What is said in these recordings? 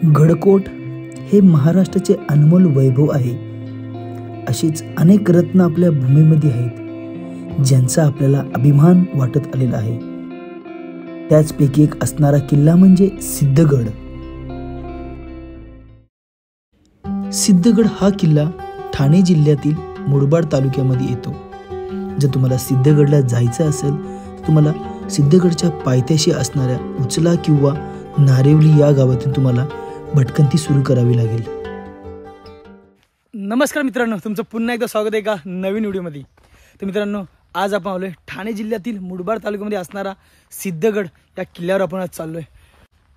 गडकोट हे महाराष्ट्राचे अनमोल वैभव आहे। अशीच अनेक रत्न आपल्या भूमीमध्ये आहेत ज्यांचा आपल्याला अभिमान वाटत आलेला आहे। त्याचपैकी एक असणारा किल्ला म्हणजे सिद्धगड। सिद्धगड हा किल्ला ठाणे जिल्ह्यातील मुरबाड तालुक्यामध्ये येतो। जर तुम्हाला सिद्धगडला जायचं असेल तर तुम्हाला सिद्धगडच्या पायथ्याशी असणाऱ्या उचला किंवा नारेवली या गावातून तुम्हाला भटकंती सुरू करावी लागेल। नमस्कार मित्रांनो, तुमचं पुन्हा एकदा स्वागत आहे का नवीन व्हिडिओमध्ये। तर मित्रांनो, आज आपण आलोय ठाणे जिल्ह्यातील मुरबाड तालुक्यामध्ये असणारा सिद्धगड या किल्ल्यावर आपण आज चाललोय।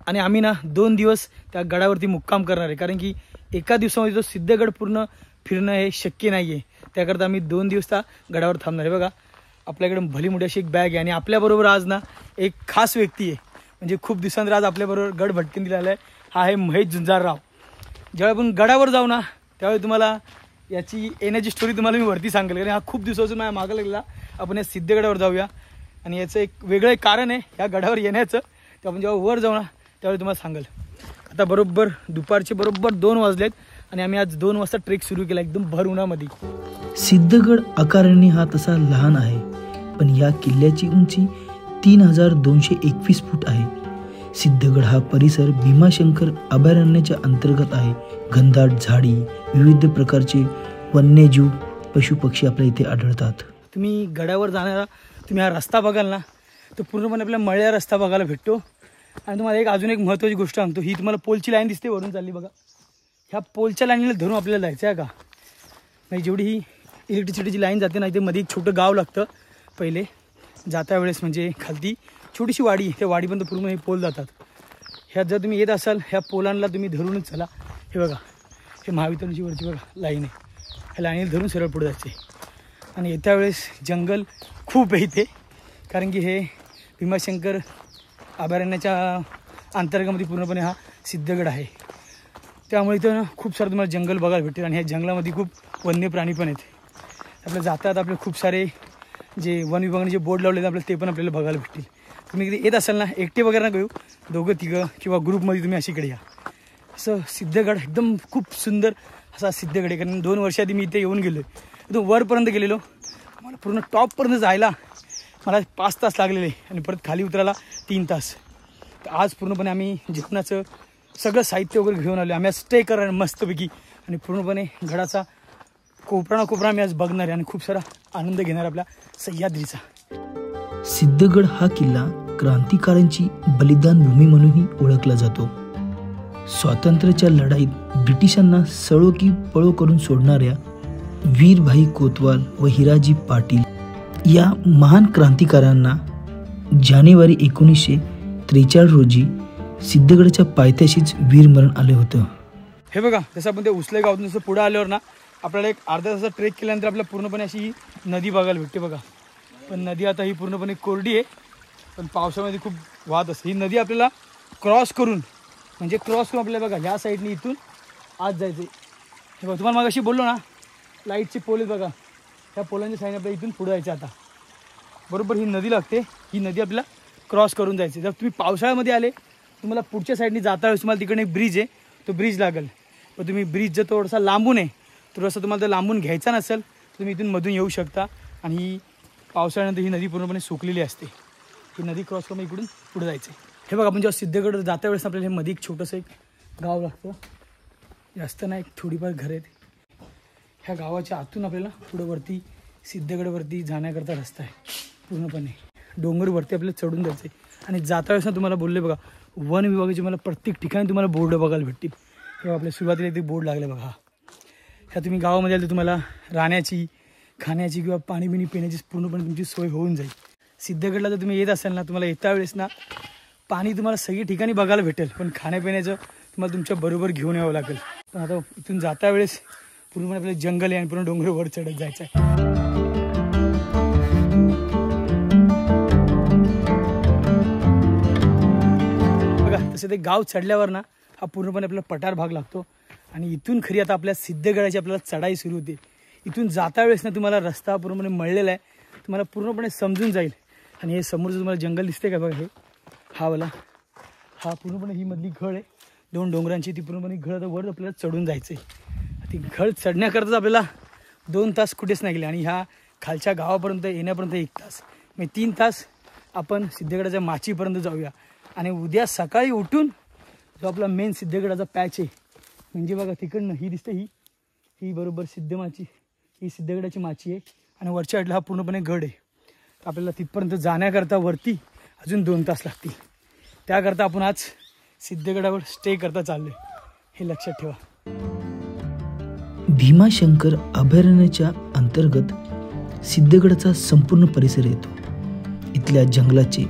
आणि आम्ही ना 2 दिवस त्या गडावरती मुक्काम करणार आहे, कारण की एका दिवसामध्ये तो सिद्धगड पूर्ण फिरणं हे शक्य नाही आहे। त्याकरता आम्ही 2 दिवस त्या गडावर थांबणार आहे। बघा, आपल्याकडे भली मोठी अशी एक बॅग आहे आणि आपल्याबरोबर आज ना एक खास व्यक्ती आहे, म्हणजे खूप दिवसांनी आज आपल्याबरोबर गड भटकंतीला आला आहे। हा आहे महेश झुंजारराव। ज्यावेळी आपण गडावर जाऊ ना त्यावेळी तुम्हाला याची येण्याची स्टोरी तुम्हाला मी वरती सांगेल, कारण हा खूप दिवसापासून माझ्या मागं लागला आपण या सिद्धगडावर जाऊया। आणि याचं एक वेगळं एक कारण आहे या गडावर येण्याचं, ते आपण जेव्हा वर जाऊ ना त्यावेळी तुम्हाला सांगेल। आता बरोबर दुपारचे 2 वाजलेत आणि आम्ही आज 2 वाजता ट्रेक सुरू केला एकदम भर उन्हामध्ये। सिद्धगड आकाराने हा तसा लहान आहे, पण या किल्ल्याची उंची 3221 फूट आहे। सिद्धगड हा परिसर भीमाशंकर अभयारण्याच्या अंतर्गत आहे। घनदाट झाडी, विविध प्रकारचे वन्यजीव, पशुपक्षी आपल्या इथे आढळतात। तुम्ही गडावर जाणारा तुम्ही हा रस्ता बघाल ना तर पूर्णपणे आपल्या मळ्या रस्ता बघायला भेटतो। आणि तुम्हाला अजून एक महत्त्वाची गोष्ट सांगतो, ही तुम्हाला पोलची लाईन दिसते वरून चालली बघा, ह्या पोलच्या लाईनीला धरून आपल्याला जायचं आहे का नाही। जेवढी ही इलेक्ट्रिसिटीची लाईन जाते ना, इथे मध्ये एक छोटं गाव लागतं पहिले जाता वेळेस, म्हणजे खालती छोटीशी वाडी, त्या वाडीपर्यंत पूर्ण हे पोल जातात। ह्यात जर तुम्ही येत असाल ह्या पोलांना तुम्ही धरूनच चला। हे बघा, हे महावितरणची वरची बघा लाईन आहे, ह्या लाईनीला धरून सरळ पुढे जायचे। आणि येत्या वेळेस जंगल खूप आहे इथे, कारण की हे भीमाशंकर अभयारण्याच्या अंतर्गतमध्ये पूर्णपणे हा सिद्धगड आहे। त्यामुळे इथं ना खूप सारं तुम्हाला जंगल बघायला भेटेल आणि ह्या जंगलामध्ये खूप वन्य प्राणी पण आहेत। आपल्या जातात आपले खूप सारे जे वन विभागाने जे बोर्ड लावले आपल्याला ते पण आपल्याला बघायला भेटतील। तुम्ही इथे येत असाल ना एकटे वगैरे ना घेऊ, 2-3 किंवा ग्रुपमध्ये तुम्ही अशी इकडे या। असं सिद्धगड एकदम खूप सुंदर असा सिद्धगड आहे, कारण 2 वर्ष आधी मी इथे येऊन गेलो आहे। इथून वरपर्यंत गेलेलो, मला पूर्ण टॉपपर्यंत जायला मला 5 तास लागलेले आणि परत खाली उतरायला 3 तास। तर आज पूर्णपणे आम्ही जेवणाचं सगळं साहित्य वगैरे घेऊन आलो। आम्ही आज स्टे करणार मस्तपैकी आणि पूर्णपणे गडाचा कोपरा ना कोपरा आम्ही आज बघणार आहे आणि खूप सारा आनंद घेणार आपल्या सह्याद्रीचा। सिद्धगड हा किल्ला क्रांतिकारांची बलिदान भूमी म्हणूनही ओळखला जातो। स्वातंत्र्याच्या लढाईत ब्रिटिशांना सळो की पळो करून सोडणाऱ्या वीरभाई कोतवाल व हिराजी पाटील या महान क्रांतिकारांना जानेवारी 1943 रोजी सिद्धगडच्या पायथ्याशीच वीरमरण आले होतं। हे बघा, जसं आपण ते उसले गावातून जसं पुढे आल्यावर ना आपल्याला एक अर्धा तासाचा ट्रेक केल्यानंतर आपल्याला पूर्णपणे अशी नदी बघायला भेटते बघा। पण नदी आता ही पूर्णपणे कोरडी आहे, पण पावसामध्ये खूप वाहत असते। ही नदी आपल्याला क्रॉस करून आपल्याला बघा ह्या साईडने इथून आत जायचं आहे। हे बघा, तुम्हाला मग अशी बोललो ना लाईटचे पोल आहेत बघा, ह्या पोलांच्या साईडने आपल्याला इथून पुढे जायचं। आता बरोबर ही नदी लागते, ही नदी आपल्याला क्रॉस करून जायची। जर तुम्ही पावसाळ्यामध्ये आले तुम्हाला पुढच्या साईडने जाता वेळेस तुम्हाला तिकडे एक ब्रिज आहे, तो ब्रिज लागेल। पण तुम्ही ब्रिज जर थोडासा लांबून आहे, थोडंसं तुम्हाला तर लांबून घ्यायचा नसेल तर तुम्ही इथून मधून येऊ शकता। आणि ही पावसाळ्यानंतर ही नदी पूर्णपणे सुकलेली असते, ही नदी क्रॉस करून इकडून पुढे जायचं आहे। हे बघा, आपण जेव्हा सिद्धगड जाता वेळेस आपल्याला हे मध्ये एक छोटंसं एक गाव लागतं, जास्त नाही, एक थोडीफार घर आहेत। ह्या गावाच्या आतून आपल्याला पुढे वरती सिद्धगडवरती जाण्याकरता रस्ता आहे, पूर्णपणे डोंगरवरती आपल्याला चढून जायचं आहे। आणि जाता वेळेस ना तुम्हाला बोलले बघा, वन विभागाचे मला प्रत्येक ठिकाणी तुम्हाला बोर्ड बघायला भेटतील। तेव्हा आपल्या सुरुवातीला इथे बोर्ड लागले बघा। ह्या तुम्ही गावामध्ये आले तर तुम्हाला राहण्याची, खाण्याची किंवा पाणी बिणी पिण्याची पूर्णपणे तुमची सोय होऊन जाईल। सिद्धगडला जर तुम्ही येत असाल ना तुम्हाला येत्या वेळेस ना पाणी तुम्हाला सगळी ठिकाणी बघायला भेटेल, पण खाण्यापिण्याचं तुम्हाला तुमच्या बरोबर घेऊन यावं लागेल। पण आता इथून जाता वेळेस पूर्णपणे आपल्याला जंगल आहे आणि पूर्ण डोंगरावर चढत जायचं आहे। बघा, तसं ते गाव चढल्यावर ना हा पूर्णपणे आपल्याला पठार भाग लागतो आणि इथून खरी आता आपल्या सिद्धगडाची आपल्याला चढाई सुरू होते। इथून जाता वेळेस ना तुम्हाला रस्ता पूर्णपणे मळलेला आहे, तुम्हाला पूर्णपणे समजून जाईल। आणि हे समोरचं तुम्हाला जंगल दिसते का बघा, हे हा वाला, हा पूर्णपणे ही मधली घळ आहे, 2 डोंगरांची ती पूर्णपणे घड वर आपल्याला चढून जायचं आहे. ती घड चढण्याकरताच आपल्याला 2 तास कुठेच नाही गेले आणि ह्या खालच्या गावापर्यंत येण्यापर्यंत 1 तास, म्हणजे 3 तास आपण सिद्धगडाच्या माचीपर्यंत जाऊया. आणि उद्या सकाळी उठून जो आपला मेन सिद्धगडाचा पॅच आहे, म्हणजे बघा तिकडनं ही दिसते, ही बरोबर सिद्धमाची, ही सिद्धगडाची माची आहे आणि वरच्या साईडला हा पूर्णपणे गड आहे. तर आपल्याला तिथपर्यंत जाण्याकरता वरती अजून 2 तास लागतील. त्याकरता आपण आज सिद्धगडावर स्टे करता चाललोय, हे लक्षात ठेवा. भीमाशंकर अभयारण्याच्या अंतर्गत सिद्धगडाचा संपूर्ण परिसर येतो. इथल्या जंगलाचे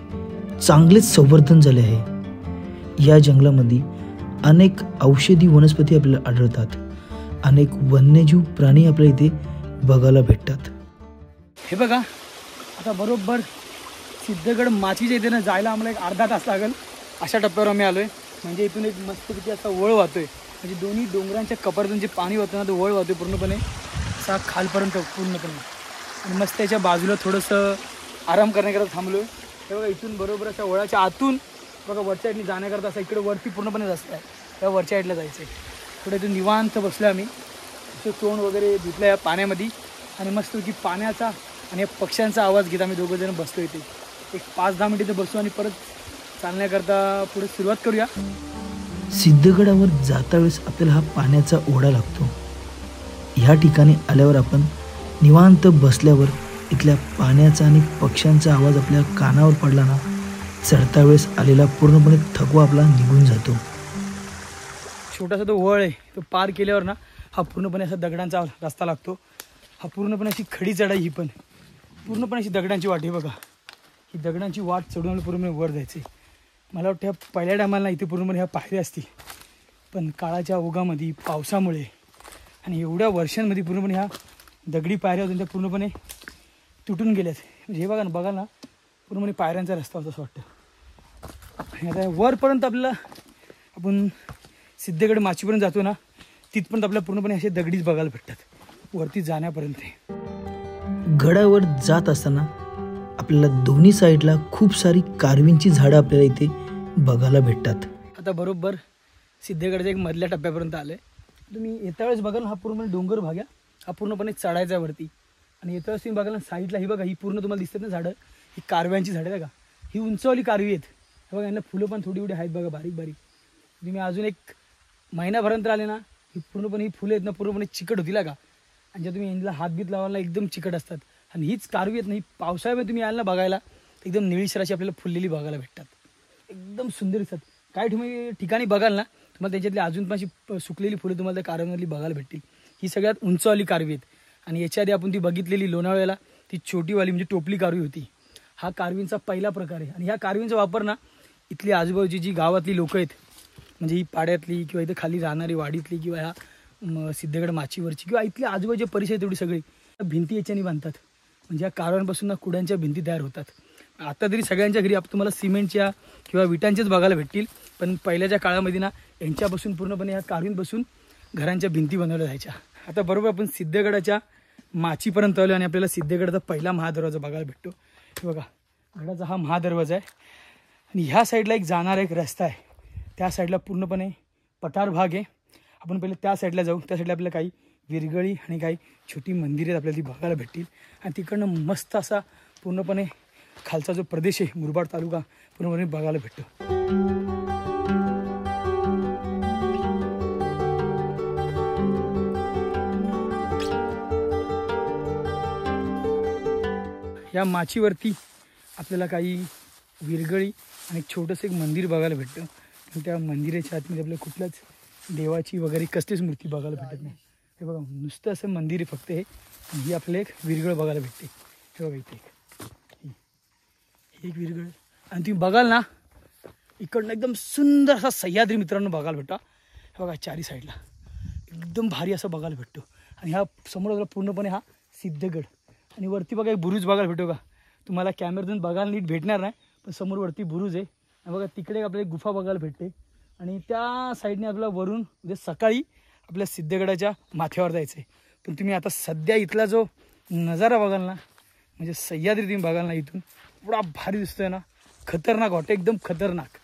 चांगलेच संवर्धन झाले आहे. या जंगलामध्ये अनेक औषधी वनस्पती आपल्याला आढळतात. अनेक वन्यजीव प्राणी आपल्या इथे बघायला भेटतात. हे बघा, आता बरोबर सिद्धगड माचीच्या इथे जायला आम्हाला एक अर्धा तास लागेल. अशा टप्प्यावर आम्ही आलोय. म्हणजे इथून एक मस्तपैकी असा वळ वाहतोय, म्हणजे दोन्ही डोंगरांच्या कपारातून जे पाणी वाहतं ना, तो वळ वाहतोय पूर्णपणे असा खालपर्यंत पूर्णपणे. आणि मस्त त्याच्या बाजूला थोडंसं आराम करण्याकरता थांबलोय. हे बघा, इथून बरोबर अशा वळाच्या आतून बघा वरच्या साईडने जाण्याकरता असं इकडे वरती पूर्णपणे रस्ता आहे. त्या वरच्या साईडला जायचं आहे. थोडं इथून निवांत बसलो आम्ही, असं तोंड वगैरे धुतलं या पाण्यामध्ये आणि मस्तपैकी पाण्याचा आणि या पक्ष्यांचा आवाज घेत आम्ही 2 जण बसलो इथे. एक 5-10 मिनिट इथे बसू आणि परत चालण्याकरता पुढे सुरुवात करूया. सिद्धगडावर जाता वेळेस आपल्याला हा पाण्याचा ओढा लागतो. ह्या ठिकाणी आल्यावर आपण निवांत बसल्यावर इथल्या पाण्याचा आणि पक्ष्यांचा आवाज आपल्या कानावर पडला ना, चढता वेळेस आलेला पूर्णपणे थकवा आपला निघून जातो. छोटासा तो वळ आहे, तो पार केल्यावर ना हा पूर्णपणे असा दगडांचा रस्ता लागतो. हा पूर्णपणे अशी खडी चढाई, ही पण पूर्णपणे अशी दगडांची वाट आहे. बघा, ही दगडांची वाट चढून पूर्णपणे वर जायचे. मला वाटतं ह्या पहिल्या टायमाला इथे पूर्णपणे ह्या पायऱ्या असतील, पण काळाच्या ओघामध्ये पावसामुळे आणि एवढ्या वर्षांमध्ये पूर्णपणे ह्या दगडी पायऱ्या होत्या त्या पूर्णपणे तुटून गेल्यात. म्हणजे हे बघा ना पूर्णपणे पायऱ्यांचा रस्ता होता असं वाटतं. आणि आता वरपर्यंत आपल्याला आपण सिद्धगड माचीपर्यंत जातो ना, तिथपर्यंत आपल्याला पूर्णपणे असे दगडीच बघायला भेटतात वरती जाण्यापर्यंत. गडावर जात असताना आपल्याला दोन्ही साईडला खूप सारी कारवींची झाडं आपल्याला इथे बघायला भेटतात. आता बरोबर सिद्धगडच्या एक मधल्या टप्प्यापर्यंत आले. तुम्ही येत्या वेळेस बघाल हा पूर्णपणे डोंगर भाग आहे, हा पूर्णपणे चढायचा वरती. आणि येत्या वेळेस तुम्ही बघाल साईडला ही बघा, ही पूर्ण तुम्हाला दिसतात ना झाडं, ही कारव्यांची झाडं आहे का, ही उंचवाली कारवी आहेत. हे बघा, यांना फुलं पण थोडी आहेत बघा, बारीक बारीक. तुम्ही अजून एक महिनाभरानंतर आले ना, ही पूर्णपणे ही फुलं आहेत ना पूर्णपणे चिकट होतील का, आणि ज्या तुम्ही यांना हातबीत लावायला एकदम चिकट असतात. आणि हीच कारवी आहेत ना, ही पावसाळ्यामध्ये तुम्ही यायला ना बघायला एकदम निळीशराची आपल्याला फुललेली बघायला भेटतात, एकदम सुंदर दिसतात. काही तुम्ही ठिकाणी बघाल ना, तुम्हाला त्यांच्यातली अजून पण अशी सुकलेली फुलं तुम्हाला त्या कारवीमधली बघायला भेटतील. ही सगळ्यात उंचवाली कारवी आहेत. आणि याच्या आधी आपण ती बघितलेली लोणावळ्याला ती छोटीवाली म्हणजे टोपली कारवी होती. हा कारवींचा पहिला प्रकार आहे. आणि ह्या कारवींचा वापर ना इथली आजूबाजूची जी गावातली लोकं आहेत, म्हणजे ही पाड्यातली किंवा इथे खाली राहणारी वाडीतली किंवा ह्या सिद्धगड माचीवरची किंवा इथली आजूबाजूचे परिसर तेवढी सगळी भिंती याच्याने बांधतात. म्हणजे या कारवांपासून ना कुड्यांच्या भिंती तयार होतात. आता तरी सगळ्यांच्या घरी तुम्हाला सिमेंटच्या किंवा विटांचेच बघायला भेटतील, पण पहिल्याच्या काळामध्ये ना यांच्यापासून पूर्णपणे ह्या कारवींपासून घरांच्या भिंती बनवल्या जायच्या. आता बरोबर आपण सिद्धगडाच्या माचीपर्यंत आलो आणि आपल्याला सिद्धगडाचा पहिला महादरवाजा बघायला भेटतो. हे बघा, गडाचा हा महादरवाजा आहे. आणि ह्या साईडला एक जाणारा एक रस्ता आहे, त्या साईडला पूर्णपणे पठार भाग आहे. आपण पहिले त्या साईडला जाऊ. त्या साईडला आपल्याला काही विरगळी आणि काही छोटी मंदिरे आपल्याला ती बघायला भेटतील. आणि तिकडनं मस्त असा पूर्णपणे खालचा जो प्रदेश आहे मुरबाड तालुका पूर्णपणे बघायला भेटतो. या माचीवरती आपल्याला काही विरगळी आणि छोटंसं एक मंदिर बघायला भेटतं. आणि त्या मंदिराच्या आतमध्ये आपल्याला कुठल्याच देवाची वगैरे कसलीच मूर्ती बघायला भेटत नाही. हे बघा, नुसतं असं मंदिर आहे फक्त हे. ही आपल्याला एक विरगळ बघायला भेटते. हे बघा, इथे एक विरगळ. आणि तुम्ही बघाल ना इकडनं एकदम सुंदर असा सह्याद्री मित्रांनो बघायला भेटतो. हे बघा, चारी साईडला एकदम भारी असं बघायला भेटतो. आणि ह्या समोर पूर्णपणे हा सिद्धगड. आणि वरती बघा एक बुरुज बघायला भेटतो का, तुम्हाला कॅमेऱ्यातून बघायला नीट भेटणार नाही, पण समोर वरती बुरुज आहे. आणि बघा तिकडे आपल्याला गुफा बघायला भेटते. आणि त्या साईडने आपल्याला वरून म्हणजे सकाळी आपल्या सिद्धगडाच्या माथ्यावर जायचं आहे. पण तुम्ही आता सध्या इथला जो नजारा बघाल ना, म्हणजे सह्याद्री तुम्ही बघाल ना, इथून एवढा भारी दिसतोय ना, खतरनाक वाटतं, एकदम खतरनाक.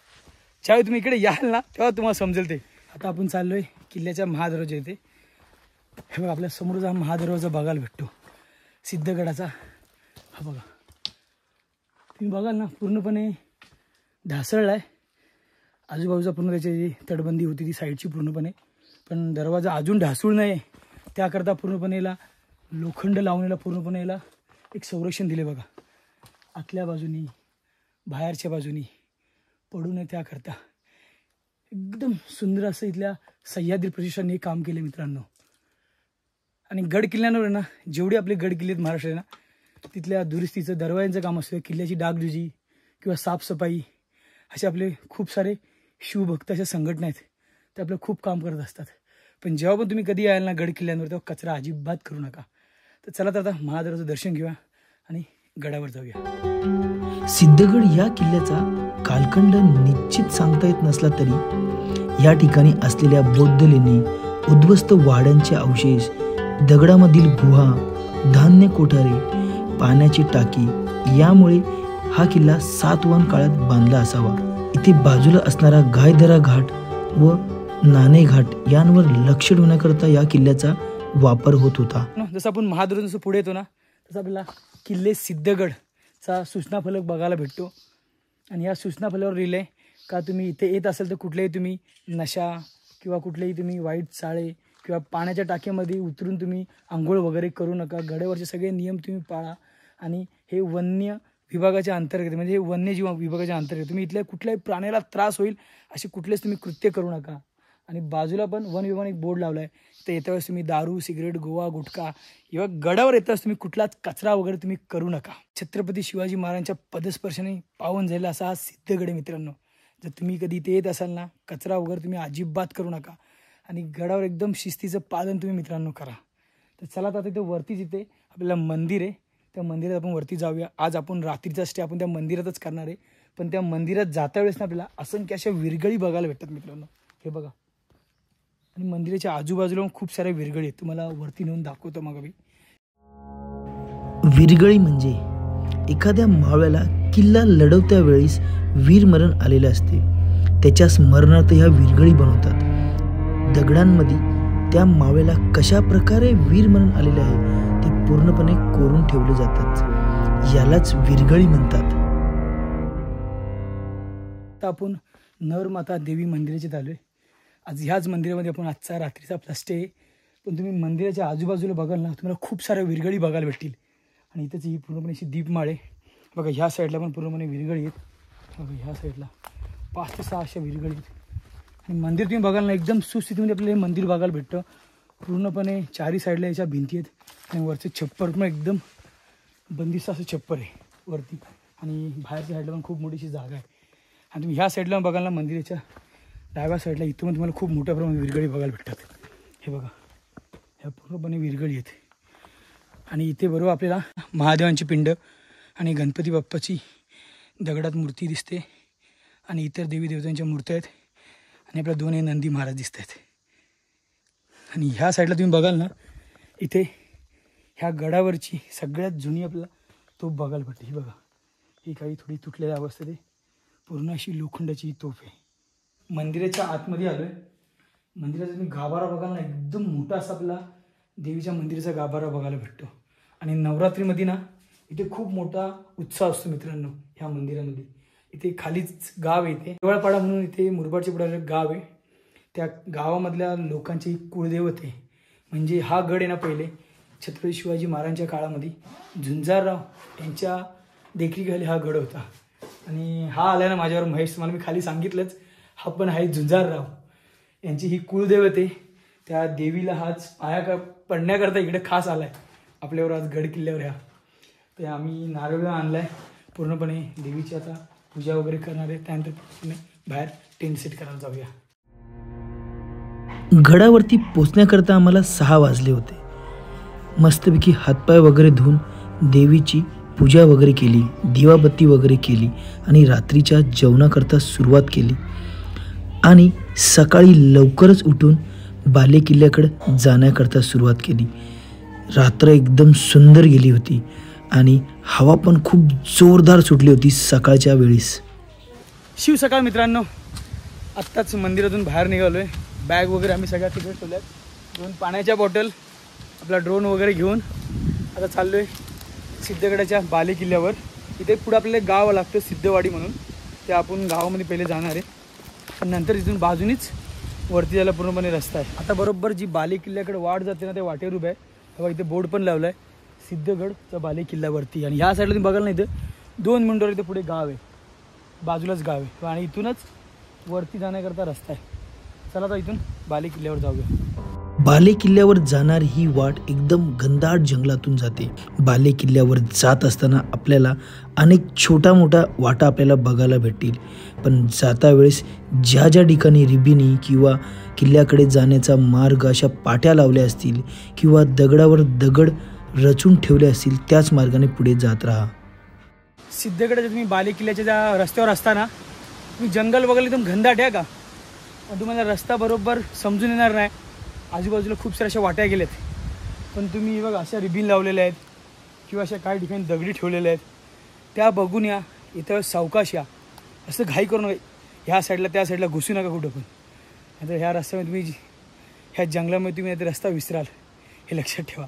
ज्यावेळी तुम्ही इकडे याल ना तेव्हा तुम्हाला समजेल ते. आता आपण चाललोय किल्ल्याच्या महादरवाजा येथे. हे बघा आपल्या समोरचा हा महादरवाजा बघायला भेटतो सिद्धगडाचा. हा बघा तुम्ही बघाल ना पूर्णपणे ढासळला आहे. आजूबाजूचा पूर्ण त्याची जी तटबंदी होती ती साईडची पूर्णपणे, पण दरवाजा अजून ढासळू नये त्याकरता पूर्णपणे याला लोखंड लावून याला पूर्णपणे याला एक संरक्षण दिले बघा. आतल्या बाजूनी बाहेरच्या बाजूनी पडू नये त्याकरता एकदम सुंदर असं इथल्या सह्याद्री प्रशासनाने काम केले मित्रांनो. आणि गड किल्ल्यांवर ना जेवढे आपले गड किल्ले आहेत महाराष्ट्रात ना तिथल्या दुरुस्तीचं दरवाजांचं काम असतं, किल्ल्याची डागडुजी किंवा साफसफाई, असे आपले खूप सारे शिवभक्त अशा संघटना आहेत ते आपलं खूप काम करत असतात. पण जेव्हा पण तुम्ही कधी याल ना गड किल्ल्यांवर तेव्हा कचरा अजिबात करू नका. तर चला तर आता महादेवाचं दर्शन घेऊया आणि गडावर जाऊया. सिद्धगड या किल्ल्याचा कालखंड निश्चित सांगता येत नसला तरी या ठिकाणी असलेल्या बौद्ध लेणी, उद्ध्वस्त वाड्यांचे अवशेष, दगडामधील गुहा, धान्य कोठारे, पाण्याची टाकी यामुळे हा किल्ला सातवाहन काळात बांधला असावा. इथे बाजूला असणारा गायदरा घाट व नाणे घाट यांवर लक्ष ठेवण्याकरता या किल्ल्याचा वापर होत होता. जसं आपण महादुरून जसं पुढे येतो ना तसं आपल्याला किल्ले सिद्धगडचा सूचना फलक बघायला भेटतो. आणि या सूचना फलकावर लिहिलंय का तुम्ही इथे येत असेल तर कुठलेही तुम्ही नशा किंवा कुठलेही तुम्ही वाईट चाळे किंवा पाण्याच्या टाकीमध्ये उतरून तुम्ही आंघोळ वगैरे करू नका. गडावरचे सगळे नियम तुम्ही पाळा. आणि हे वन्य विभागाच्या अंतर्गत म्हणजे हे वन्यजीव विभागाच्या अंतर्गत तुम्ही इथल्या कुठल्याही प्राण्याला त्रास होईल असे कुठलेच तुम्ही कृत्य करू नका. आणि बाजूला पण वन विभागाने एक बोर्ड लावला आहे तर येत्या वेळेस तुम्ही दारू, सिगरेट, गोवा, गुटखा किंवा गडावर येताच तुम्ही कुठलाच कचरा वगैरे तुम्ही करू नका. छत्रपती शिवाजी महाराजांच्या पदस्पर्शाने पावन झालेला असा हा सिद्धगड आहे मित्रांनो. जर तुम्ही कधी इथे येत असाल ना कचरा वगैरे तुम्ही अजिबात करू नका आणि गडावर एकदम शिस्तीचं पालन तुम्ही मित्रांनो करा. तर चला आता तिथे वरतीच इथे आपल्याला मंदिर आहे, त्या मंदिरात आपण वरती जाऊया. आज आपण रात्रीचा स्टे आपण त्या मंदिरातच करणार आहे. पण त्या मंदिरात जाता वेळेस ना आपल्याला असंख्य अशा विरगळी बघायला भेटतात मित्रांनो. हे बघा आणि मंदिराच्या आजूबाजूला खूप साऱ्या विरगळी आहेत. तुम्हाला वरती नेऊन दाखवतो मग मी. विरगळी म्हणजे एखाद्या मावळ्याला किल्ला लढवत्या वेळेस वीरमरण आलेले असते त्याच्या स्मरणार्थ ह्या विरगळी बनवतात. दगडांमध्ये त्या मावळ्याला कशा प्रकारे वीरमरण आलेले आहे ते पूर्णपणे कोरून ठेवले जातात. यालाच विरगळी म्हणतात. आपण नरमाता देवी मंदिराचे आलोय. आज ह्याच मंदिरामध्ये आपण आजचा रात्रीचा आपला स्टे. पण तुम्ही मंदिराच्या आजूबाजूला बघाल ना तुम्हाला खूप साऱ्या विरगळी बघायला भेटतील. आणि इथंच ही पूर्णपणे अशी दीपमाळे बघा. ह्या साईडला पण पूर्णपणे विरगळी आहेत बघा. ह्या साईडला 5 ते 6 अशा विरगळी आहेत. आणि मंदिर तुम्ही बघाल ना एकदम सुस्थितीमध्ये आपल्याला हे मंदिर बघायला भेटतं. पूर्णपणे चारी साईडला याच्या भिंती आहेत आणि वरचे छप्पर पण एकदम बंदिस्त असं छप्पर आहे वरती. आणि बाहेरच्या साईडला पण खूप मोठीशी जागा आहे. आणि तुम्ही ह्या साईडला बघाल ना मंदिराच्या डाव्या साईडला इथून पण तुम्हाला खूप मोठ्या प्रमाणात विरगळी बघायला भेटतात. हे बघा ह्या पूर्णपणे विरगळी आहेत. आणि इथे बरोबर आपल्याला महादेवांची पिंड आणि गणपती बाप्पाची दगडात मूर्ती दिसते आणि इतर देवी देवतांच्या मूर्त्या आहेत. आणि आपल्या 2 नंदी महाराज दिसत आहेत. आणि ह्या साईडला तुम्ही बघाल ना इथे ह्या गडावरची सगळ्यात जुनी आपल्याला तोफ बघायला भेटते. ही बघा ही काही थोडी तुटलेल्या अवस्थेत आहे. पूर्ण अशी लोखंडाची ही तोफ आहे. मंदिराच्या आतमध्ये आलो आहे. मंदिराचा तुम्ही गाभारा बघाल ना एकदम मोठा असा आपला देवीच्या मंदिराचा गाभारा बघायला भेटतो. आणि नवरात्रीमध्ये ना इथे खूप मोठा उत्साह असतो मित्रांनो ह्या मंदिरामध्ये. इथे खालीच गाव आहे, इथे देवळपाडा म्हणून इथे मुरबाडच्या पुढे गाव आहे. त्या गावामधल्या लोकांची कुळदैवत आहे. म्हणजे हा गड आहे ना पहिले छत्रपती शिवाजी महाराजांच्या काळामध्ये झुंजारराव यांच्या देखरेखीखाली हा गड होता. आणि हा आला ना माझ्यावर महेश, तुम्हाला मी खाली सांगितलंच, हा पण आहे झुंजारराव यांची ही कुळदैवत आहे. त्या देवीला हाच पाया पडण्याकरता इकडे खास आला आहे आपल्यावर आज गड किल्ल्यावर. ह्या तर आम्ही नारळ आणला आहे. पूर्णपणे देवीची आता पूजा वगैरे करणार आहे. त्यानंतर बाहेर टेंट सेट करायला जाऊया. गडावरती पोचण्याकरता आम्हाला 6 वाजले होते. मस्तपैकी हातपाय वगैरे धुवून देवीची पूजा वगैरे केली, दिवाबत्ती वगैरे केली आणि रात्रीच्या जेवणाकरता सुरुवात केली. आणि सकाळी लवकरच उठून बाले किल्ल्याकडे जाण्याकरता सुरुवात केली. रात्र एकदम सुंदर गेली होती आणि हवा पण खूप जोरदार सुटली होती सकाळच्या वेळेस. शिव सकाळ मित्रांनो, आत्ताच मंदिरातून बाहेर निघालो आहे. बॅग वगैरे आम्ही सगळ्या तिकडे ठेवल्यात. 2 पाण्याच्या बॉटल, आपला ड्रोन वगैरे घेऊन आता चाललो आहे सिद्धगडाच्या बाले किल्ल्यावर. इथे पुढे आपल्याला एक गाव लागतं सिद्धवाडी म्हणून, ते आपण गावामध्ये पहिले जाणार आहे. पण नंतर इथून बाजूनीच वरती जायला पूर्णपणे रस्ता आहे. आता बरोबर जी बाले किल्ल्याकडे वाट जाते ना, ते वाटेवर उभं आहे. तेव्हा इथे बोर्ड पण लावला आहे सिद्धगडच्या बाले किल्ल्यावरती. आणि ह्या साईडला तुम्ही बघाल ना, इथं 2 मिनिटावर इथे पुढे गाव आहे, बाजूलाच गाव आहे. आणि इथूनच वरती जाण्याकरता रस्ता आहे. चला आता इथून बाले किल्ल्यावर जाऊया. बाले किल्ल्यावर जाणारी ही वाट एकदम घनदाट जंगलातून जाते. बाले किल्ल्यावर जात असताना आपल्याला अनेक छोटा मोठा वाटा आपल्याला बघायला भेटतील. पण जाता वेळेस ज्या ज्या ठिकाणी रिबिनी किंवा किल्ल्याकडे जाण्याचा मार्ग अशा पाट्या लावल्या असतील किंवा दगडावर दगड रचून ठेवले असतील, त्याच मार्गाने पुढे जात राहा. सिद्धगडाच्या तुम्ही बाले किल्ल्याच्या ज्या रस्त्यावर असताना तुम्ही जंगल बघायला एकदम घनदाट आहे का, तुम्हाला रस्ता बरोबर समजून येणार नाही. आजूबाजूला खूप साऱ्या अशा वाट्या गेल्यात. पण तुम्ही बघा अशा रिबीन लावलेल्या आहेत किंवा अशा काही ठिकाणी दगडी ठेवलेल्या आहेत, त्या बघून या. इथं सावकाश या, असं घाई करू नका. ह्या साईडला त्या साईडला घुसू नका कुठं पण. आता ह्या रस्त्यामध्ये तुम्ही ह्या जंगलामध्ये तुम्ही आता रस्ता विसराल, हे लक्षात ठेवा.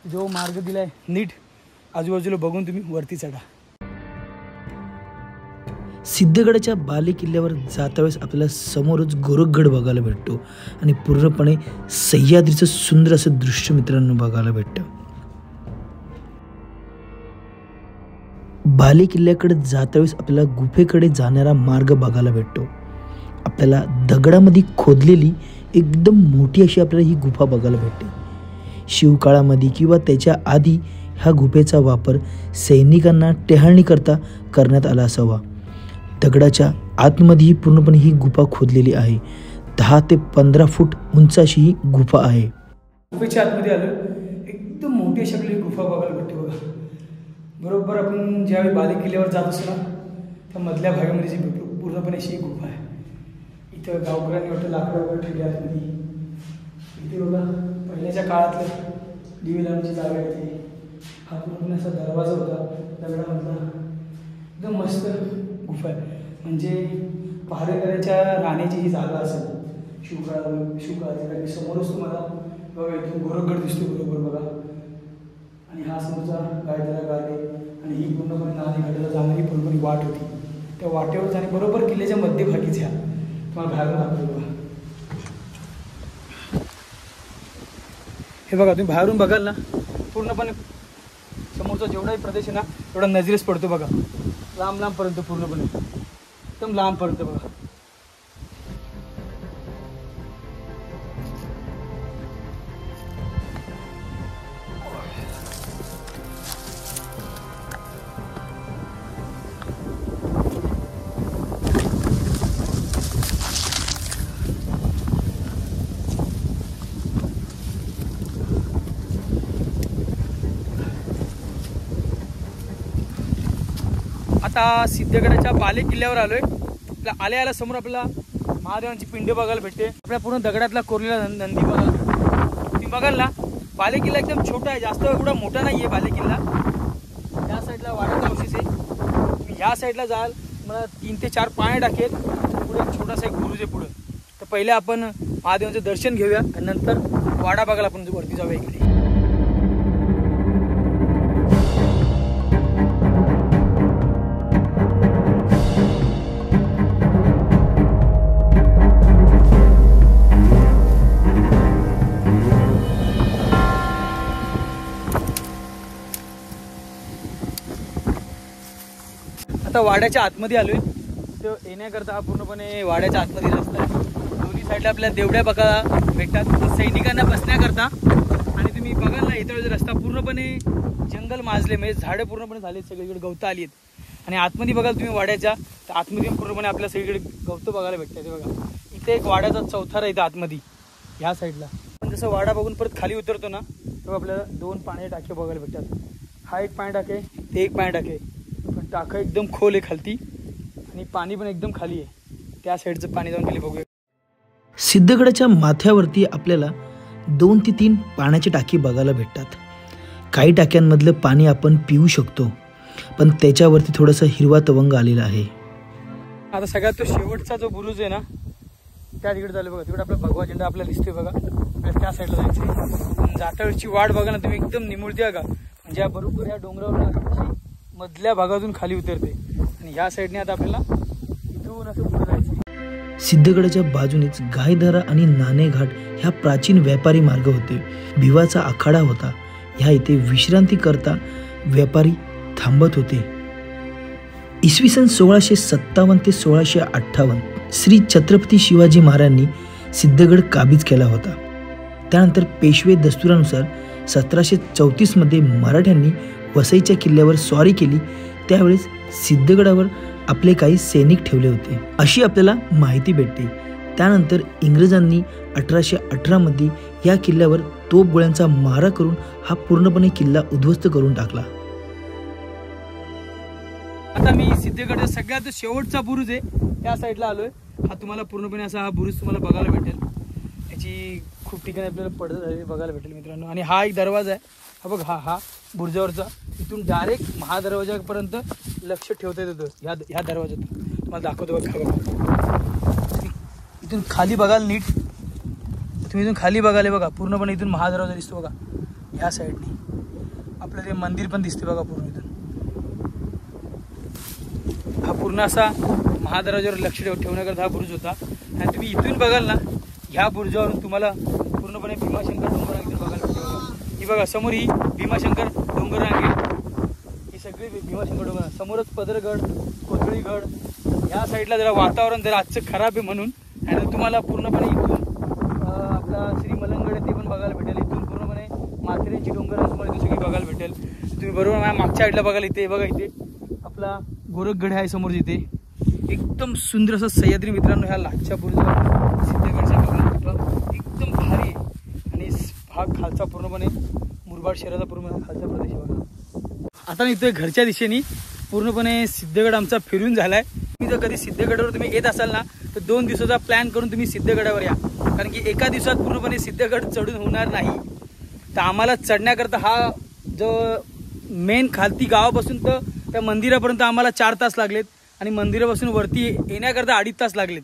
जो मार्ग दिला आहे नीट आजूबाजूला बघून तुम्ही वरती चढा. सिद्धगडाच्या बाले किल्ल्यावर जाता वेळेस आपल्याला समोरच गोरखगड बघायला भेटतो आणि पूर्णपणे सह्याद्रीचं सुंदर असं दृश्य मित्रांनो बघायला भेटतं. बाले किल्ल्याकडे जाता वेळेस आपल्याला गुफेकडे जाणारा मार्ग बघायला भेटतो. आपल्याला दगडामध्ये खोदलेली एकदम मोठी अशी आपल्याला ही गुफा बघायला भेटते. शिवकाळामध्ये किंवा त्याच्या आधी ह्या गुफेचा वापर सैनिकांना टेहाळणी करता करण्यात आला असावा. दगडाच्या आतमध्ये ही पूर्णपणे ही गुफा खोदलेली आहे. 10 ते 15 फूट उंच अशी ही गुफा आहे. गुफेच्या आतमध्ये आलो, एकदम मोठी अशी आपली गुफा बघायला भेटते बघा. बरोबर आपण ज्यावेळी बाले किल्ल्यावर जात असतो ना, त्या मधल्या भागामध्ये जी पूर्णपणे अशी गुफा आहे. इथं गावकऱ्यांनी वाटतं लाकडं वगैरे ठेवली आतमध्ये. इथे बघा पहिल्याच्या काळातलं दिवे लावण्याची जागा आहे. इथे हा पूर्णपणे असा दरवाजा होता दगडामधला. एकदम मस्त गुफा आहे. म्हणजे पहारेकऱ्याच्या राहण्याची ही जागा असेल शिवकाळाची. समोरच तुम्हाला बघा इथून गोरखगड दिसतो बरोबर बघा. आणि हा समोरचा गायदरा घाट आहे. आणि ही पूर्णपणे नाणी घाटाला जाणारी पूर्णपणे वाट होती. त्या वाटेवर जाणे बरोबर किल्ल्याच्या मध्यभागीच ह्या तुम्हाला बाहेरून दाखवतो बघा. हे बघा तुम्ही बाहेरून बघाल ना, पूर्णपणे समोरचा जेवढाही प्रदेश आहे ना तेवढा नजरेस पडतो बघा. लांब लांबपर्यंत पूर्णपणे एकदम लांबपर्यंत बघा. आता सिद्धगडाच्या बाले किल्ल्यावर आलोय. आल्या समोर आपल्याला महादेवांची पिंड बघायला भेटते. आपल्या पूर्ण दगडातला कोरलेला नंदी बघायला भेटतो. तुम्ही बघाल ना, बाले किल्ला एकदम छोटा आहे, जास्त एवढा मोठा नाही आहे बाले किल्ला. त्या साईडला वाड्याचा अवशेष आहे. तुम्ही ह्या साईडला जाल, मला 3 ते 4 पाय टाकेल. पुढे एक छोटासा एक बुरुज आहे पुढं. तर पहिले आपण महादेवांचं दर्शन घेऊया आणि नंतर वाडा बघायला आपण वरती जाऊया इकडे. आता वाड्याच्या आतमध्ये आलोय. तर येण्याकरता हा पूर्णपणे वाड्याच्या आतमध्ये रस्ता आहे. दोन्ही साईडला आपल्या देवड्या बघायला भेटतात सैनिकांना बसण्याकरता. आणि तुम्ही बघाल ना, इथं रस्ता पूर्णपणे जंगल माजले, म्हणजे झाडं पूर्णपणे झालेत, सगळीकडे गवतं आली आहेत. आणि आतमध्ये बघाल तुम्ही वाड्याच्या, तर आतमध्ये पूर्णपणे आपल्या सगळीकडे गवतं बघायला भेटतात. ते बघा इथे एक वाड्याचा चौथारा इथं आतमध्ये ह्या साईडला. पण जसं वाडा बघून परत खाली उतरतो ना, तेव्हा आपल्याला 2 पाणी टाके बघायला भेटतात. हा एक पाणी टाके, ते एक पाणी टाके. पण टाका एकदम खोल आहे खालती आणि पाणी पण एकदम खाली आहे. त्या साईडचं पाणी जाऊन खाली बघूया. सिद्धगडाच्या माथ्यावरती आपल्याला 2 ते 3 पाण्याची टाकी बघायला भेटतात. काही टाक्यांमधलं पाणी आपण पिऊ शकतो, पण त्याच्यावरती थोडासा हिरवा तवंग आलेला आहे. आता सगळ्यात तो शेवटचा जो बुरुज आहे ना, त्या तिकडे झालं बघा, तिकडे आपला भगवा झेंडा आपल्याला दिसतोय बघा. आपल्याला त्या साईडला जायचं. जाटावरची वाट बघा ना तुम्ही, एकदम निमुळती आहे का, म्हणजे बरोबर या डोंगरावर मधल्या भागातून खाली उतरते. आणि ह्या साईडने आता आपल्याला इथून असं पुढे जायचं. सिद्धगडाच्या बाजूनेच गायधरा आणि नाणेघाट ह्या प्राचीन व्यापारी मार्ग होते. भिवाचा आखाडा होता. ह्या इथे विश्रांती करता व्यापारी थांबत होते. इसवी सन 1657 ते 1658 श्री छत्रपती शिवाजी महाराजांनी सिद्धगड काबीज केला होता. त्यानंतर पेशवे दस्तुरानुसार 1734 मध्ये मराठ्यांनी वसईच्या किल्ल्यावर स्वारी केली. त्यावेळेस सिद्धगडावर आपले काही सैनिक ठेवले होते अशी आपल्याला माहिती भेटते. त्यानंतर इंग्रजांनी 1818 मध्ये या किल्ल्यावर तोफगोळ्यांचा मारा करून हा पूर्णपणे किल्ला उद्ध्वस्त करून टाकला. आता मी सिद्धगडचा सगळ्यात शेवटचा बुरुज आहे त्या साईडला आलोय. हा तुम्हाला पूर्णपणे असा हा बुरुज तुम्हाला बघायला भेटेल. याची खूप ठिकाणी आपल्याला पडदा झालेली बघायला भेटेल मित्रांनो. आणि हा एक दरवाजा आहे, हा बघ, हा बुरुजावरचा. इथून डायरेक्ट महादरवाजापर्यंत लक्ष ठेवता येतं. ह्या दरवाजात तुम्हाला दाखवतो बघा. इथून खाली बघाल नीट, तुम्ही इथून खाली बघाले बघा, पूर्णपणे इथून महादरवाजा दिसतो बघा. ह्या साईडने आपलं ते मंदिर पण दिसते बघा पूर्ण. इथून हा पूर्ण असा महादरवाजावर लक्ष ठेवण्याकरता हा बुरुज होता. आणि तुम्ही इथून बघाल ना, ह्या बुरुजावरून तुम्हाला पूर्णपणे भीमाशंकर डोंगररांग बघायला भेटेल. ही बघा समोर ही भीमाशंकर डोंगररांग आहे. ही सगळी भीमाशंकर डोंगर. समोरच पदरगड, कोथळीगड. ह्या साईडला जरा वातावरण जरा आजचं खराब आहे म्हणून. आणि तुम्हाला पूर्णपणे इथून आपला श्री मलंगड आहे ते पण बघायला भेटेल. इथून पूर्णपणे माथेऱ्यांची डोंगर तुम्हाला इथे सगळी बघायला भेटेल. तुम्ही बरोबर माझ्या मागच्या साईडला बघाल, इथे बघा, इथे आपला गोरखगड आहे समोर. तिथे एकदम सुंदर असं सह्याद्री मित्रांनो ह्या लागच्या बुरुजावर सिद्धगडचा बघा, एकदम भारी आहे. आणि हा खालचा पूर्णपणे मुरबाड शहराचा पूर्ण खालचा प्रदेश बघा. आता इथे घरच्या दिशेने पूर्णपणे सिद्धगड आमचा फिरून झालाय. तुम्ही जर कधी सिद्धगडावर तुम्ही येत असाल ना, तर 2 दिवसाचा प्लॅन करून तुम्ही सिद्धगडावर या. कारण की एका दिवसात पूर्णपणे सिद्धगड चढून होणार नाही. तर आम्हाला चढण्याकरता हा जो मेन खालती गावापासून तर त्या मंदिरापर्यंत आम्हाला 4 तास लागलेत. आणि मंदिरापासून वरती येण्याकरता 2.5 तास लागलेत.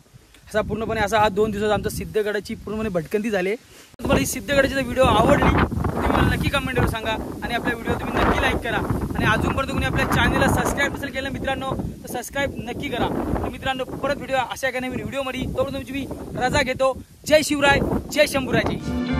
असा पूर्णपणे असा हा 2 दिवसाचा आमचा सिद्धगडाची पूर्णपणे भटकंती झाली. तुम्हाला ही सिद्धगडाची जर व्हिडिओ आवडली तुम्ही मला नक्की कमेंटवर सांगा. आणि आपल्या व्हिडिओ तुम्ही नक्की लाईक करा. आणि अजूनपर्यंत तुम्ही आपल्या चॅनलला सबस्क्राईब नसेल केलं मित्रांनो तर सबस्क्राईब नक्की करा. तर मित्रांनो परत व्हिडिओ अशा एका नवीन व्हिडिओमध्ये तोपर्यंत तुमची मी रजा घेतो. जय शिवराय, जय शंभूराजे.